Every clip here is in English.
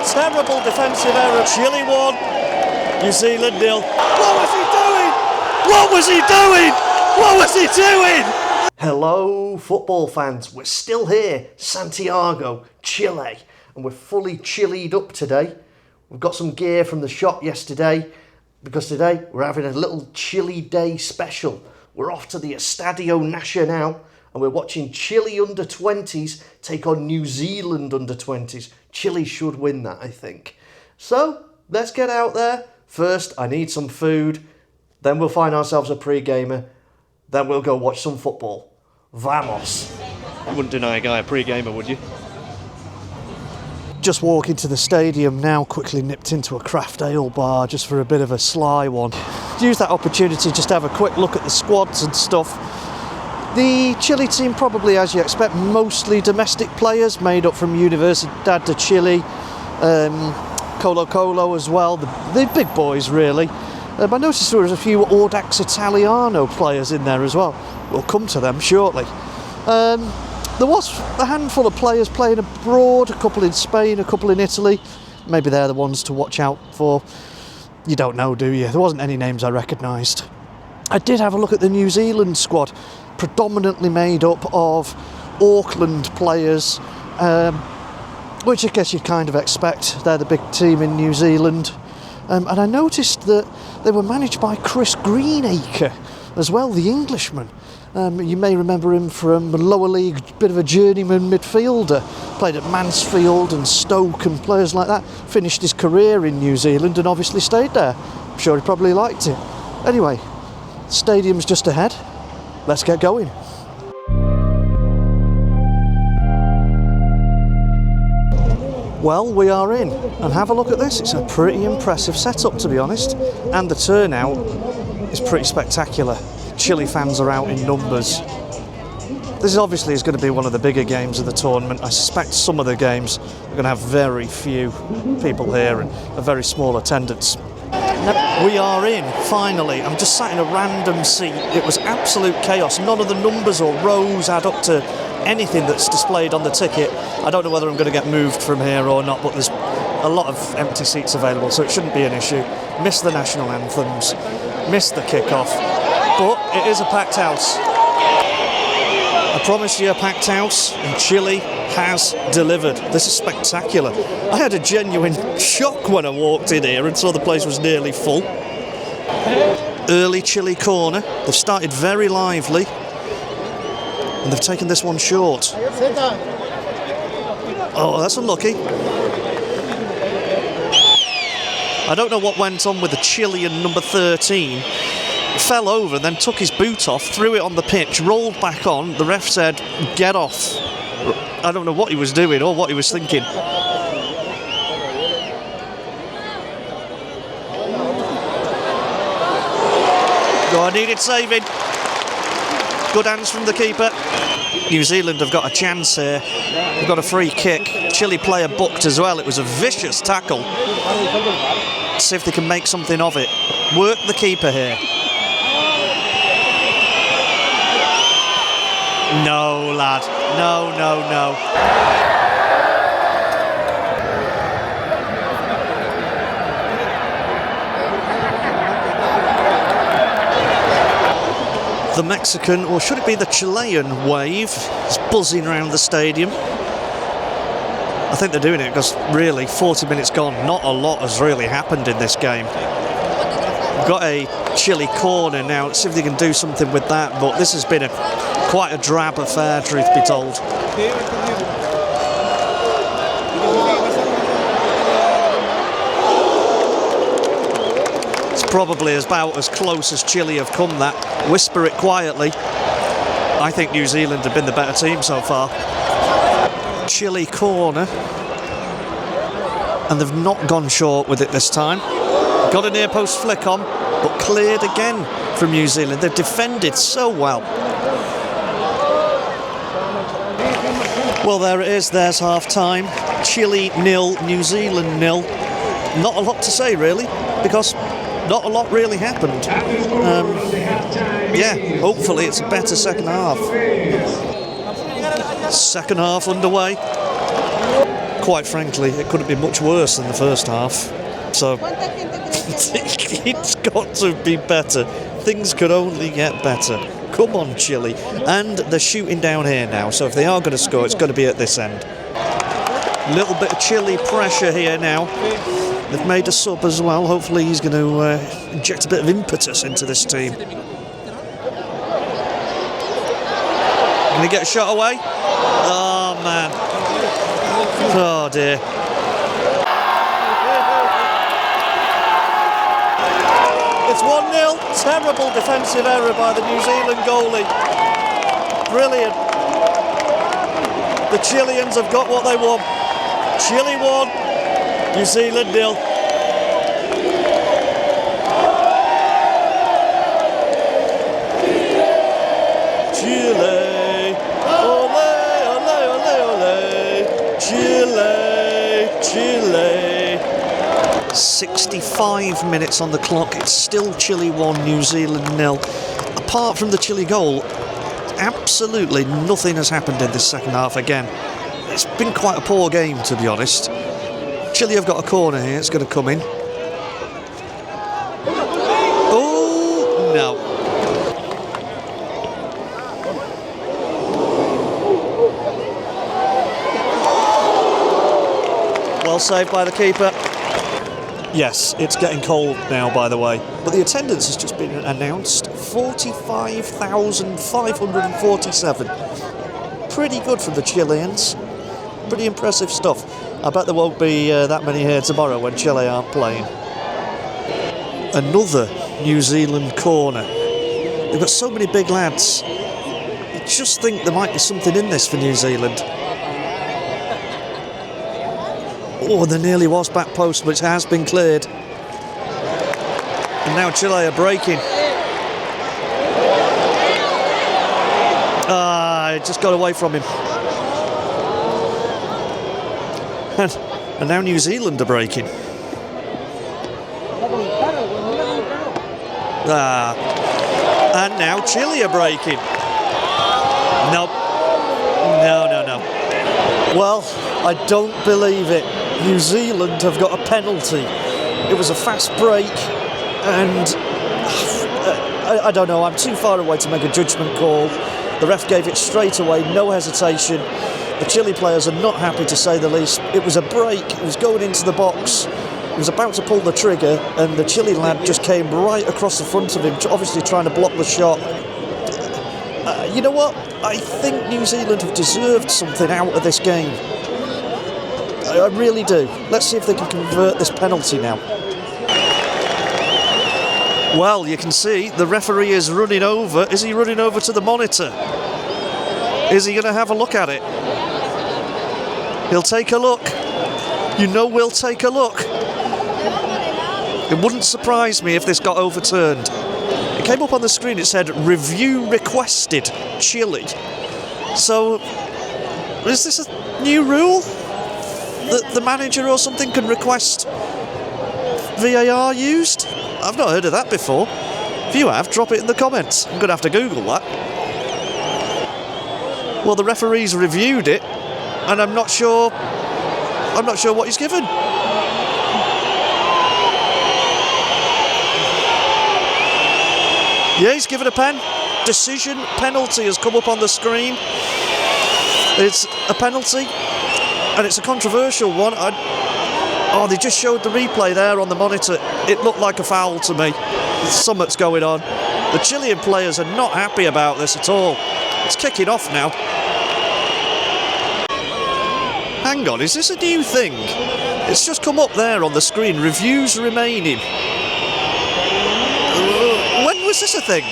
terrible defensive error. Chile 1, New Zealand 0. What was he doing? What was he doing? What was he doing? Hello football fans, we're still here, Santiago, Chile, and we're fully chillied up today. We've got some gear from the shop yesterday, because today we're having a little Chile day special. We're off to the Estadio Nacional, and we're watching Chile under-20s take on New Zealand under-20s. Chile should win that, I think. So, let's get out there. First, I need some food, then we'll find ourselves a pre-gamer, then we'll go watch some football. Vamos. You wouldn't deny a guy a pre-gamer, would you? Just walking to the stadium now, quickly nipped into a craft ale bar just for a bit of a sly one. Use that opportunity just to have a quick look at the squads and stuff. The Chile team probably, as you expect, mostly domestic players made up from Universidad de Chile, Colo Colo as well, the big boys really. I noticed there was a few Audax Italiano players in there as well. We'll come to them shortly. There was a handful of players playing abroad, a couple in Spain, a couple in Italy. Maybe they're the ones to watch out for. You don't know, do you? There wasn't any names I recognised. I did have a look at the New Zealand squad, predominantly made up of Auckland players, which I guess you'd kind of expect. They're the big team in New Zealand. And I noticed that they were managed by Chris Greenacre as well, the Englishman. You may remember him from the lower league, bit of a journeyman midfielder. Played at Mansfield and Stoke and players like that. Finished his career in New Zealand and obviously stayed there. I'm sure he probably liked it. Anyway, stadium's just ahead. Let's get going. Well, we are in, and have a look at this. It's a pretty impressive setup, to be honest, and the turnout is pretty spectacular. Chile fans are out in numbers. This obviously is going to be one of the bigger games of the tournament. I suspect some of the games are going to have very few people here and a very small attendance. We are in, finally. I'm just sat in a random seat. It was absolute chaos. None of the numbers or rows add up to anything that's displayed on the ticket. I don't know whether I'm going to get moved from here or not, but there's a lot of empty seats available, so it shouldn't be an issue. Missed the national anthems, missed the kick-off, but it is a packed house. I promise you a packed house, and Chile has delivered. This is spectacular. I had a genuine shock when I walked in here and saw the place was nearly full. Early Chile corner. They've started very lively, and they've taken this one short. Oh, that's unlucky. I don't know what went on with the Chilean number 13. He fell over, then took his boot off, threw it on the pitch, rolled back on. The ref said, "Get off." I don't know what he was doing or what he was thinking. Oh, I needed saving. Good hands from the keeper. New Zealand have got a chance here. They've got a free kick. Chile player booked as well. It was a vicious tackle. Let's see if they can make something of it. Work the keeper here. No, lad. No, no, no. The Mexican, or should it be the Chilean wave, is buzzing around the stadium. I think they're doing it because really 40 minutes gone, not a lot has really happened in this game. We've got a Chile corner now. Let's see if they can do something with that, but this has been quite a drab affair, truth be told. It's probably about as close as Chile have come, that. Whisper it quietly. I think New Zealand have been the better team so far. Chile corner. And they've not gone short with it this time. Got a near post flick on, but cleared again from New Zealand. They've defended so well. Well, there it is. There's half-time. Chile 0, New Zealand 0. Not a lot to say, really, because not a lot really happened. Yeah, hopefully it's a better second half. Second half underway. quite frankly, it couldn't be much worse than the first half. So it's got to be better. Things could only get better. Come on, Chile. And they're shooting down here now, so if they are going to score, it's got to be at this end. Little bit of Chile pressure here now. They've made a sub as well. Hopefully he's going to inject a bit of impetus into this team. Going to get a shot away? Oh, man. Oh, dear. It's 1-0. Terrible defensive error by the New Zealand goalie. Brilliant. The Chileans have got what they want. Chile 1, New Zealand 0. Chile, ole, ole, ole, ole. Chile, Chile. 65 minutes on the clock. It's still Chile 1, New Zealand 0. Apart from the Chile goal, absolutely nothing has happened in this second half again. It's been quite a poor game, to be honest. Chile have got a corner here. It's going to come in. Oh, no. Well saved by the keeper. Yes, it's getting cold now, by the way. But the attendance has just been announced. 45,547. Pretty good from the Chileans. Pretty impressive stuff. I bet there won't be that many here tomorrow when Chile aren't playing. Another New Zealand corner. They've got so many big lads. You just think there might be something in this for New Zealand. Oh, there nearly was back post, which has been cleared. And now Chile are breaking. It just got away from him. And now New Zealand are breaking. And now Chile are breaking. Nope. No. Well, I don't believe it. New Zealand have got a penalty. It was a fast break, and I don't know, I'm too far away to make a judgment call. The ref gave it straight away, no hesitation. The Chile players are not happy, to say the least. It was a break, it was going into the box. He was about to pull the trigger, and the Chile lad just came right across the front of him, obviously trying to block the shot. You know what? I think New Zealand have deserved something out of this game. I really do. Let's see if they can convert this penalty now. Well, you can see the referee is running over. Is he running over to the monitor? Is he going to have a look at it? He'll take a look. You know we'll take a look. It wouldn't surprise me if this got overturned. It came up on the screen, it said, review requested, Chile. So, is this a new rule? That the manager or something can request VAR used? I've not heard of that before. If you have, drop it in the comments. I'm going to have to Google that. Well, the referee's reviewed it, and I'm not sure what he's given. Yeah, he's given a pen. Decision penalty has come up on the screen. It's a penalty, and it's a controversial one. They just showed the replay there on the monitor. It looked like a foul to me. Something's going on. The Chilean players are not happy about this at all. It's kicking off now. Hang on, is this a new thing? It's just come up there on the screen. Reviews remaining. When was this a thing?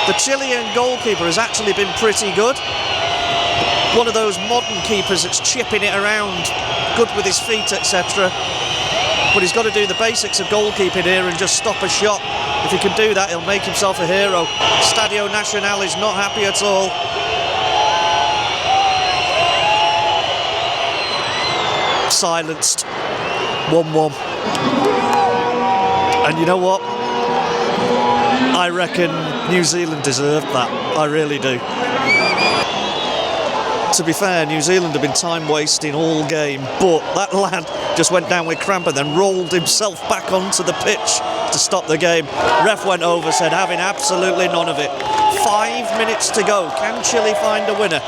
The Chilean goalkeeper has actually been pretty good. One of those modern keepers that's chipping it around, good with his feet, etc. But he's got to do the basics of goalkeeping here and just stop a shot. If he can do that, he'll make himself a hero. Estadio Nacional is not happy at all. Silenced. 1-1. And you know what? I reckon New Zealand deserved that. I really do. To be fair, New Zealand have been time wasting all game, but that lad just went down with cramp and then rolled himself back onto the pitch to stop the game. Ref went over, said having absolutely none of it. 5 minutes to go. Can Chile find a winner?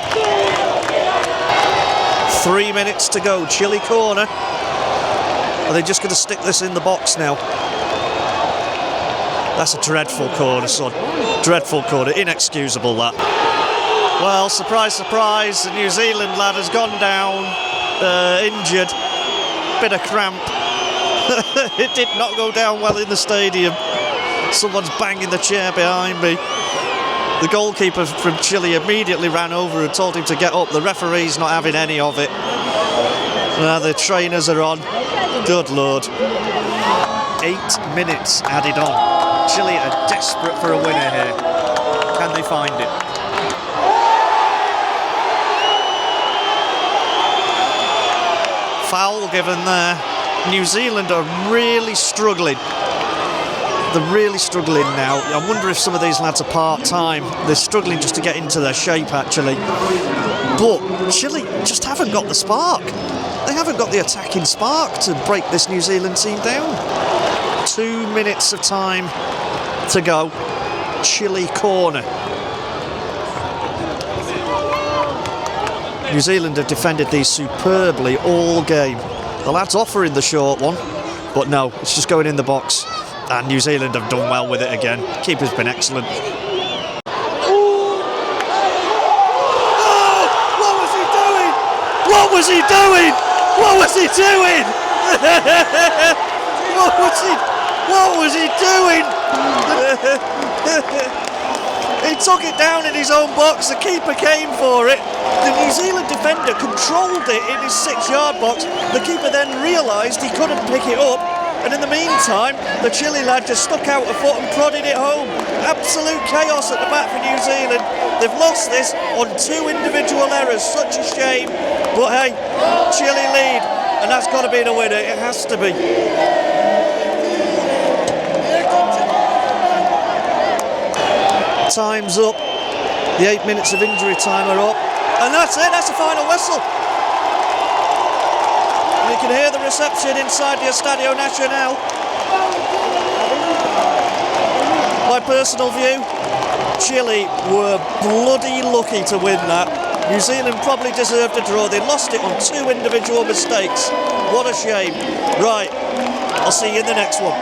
3 minutes to go. Chile corner. Are they just going to stick this in the box now? That's a dreadful corner, son. Dreadful corner. Inexcusable, that. Well, surprise, surprise, the New Zealand lad has gone down, injured, bit of cramp. It did not go down well in the stadium. Someone's banging the chair behind me. The goalkeeper from Chile immediately ran over and told him to get up. The referee's not having any of it. Now the trainers are on. Good Lord. 8 minutes added on. Chile are desperate for a winner here. Can they find it? Foul given there. New Zealand are really struggling. They're really struggling now. I wonder if some of these lads are part-time. They're struggling just to get into their shape, actually. But Chile just haven't got the spark. They haven't got the attacking spark to break this New Zealand team down. 2 minutes of time to go. Chile corner. New Zealand have defended these superbly all game. The lad's offering the short one, but no, it's just going in the box. And New Zealand have done well with it again. Keeper's been excellent. Oh, what was he doing? What was he doing? What was he doing? What was he doing? He took it down in his own box. The keeper came for it. The New Zealand defender controlled it in his 6-yard box. The keeper then realised he couldn't pick it up. And in the meantime, the Chile lad just stuck out a foot and prodded it home. Absolute chaos at the back for New Zealand. They've lost this on 2 individual errors. Such a shame. But hey, Chile lead. And that's got to be the winner. It has to be. Time's up. The 8 minutes of injury time are up. And that's it. That's the final whistle. And you can hear the reception inside the Estadio Nacional. My personal view, Chile were bloody lucky to win that. New Zealand probably deserved a draw. They lost it on 2 individual mistakes. What a shame. Right, I'll see you in the next one.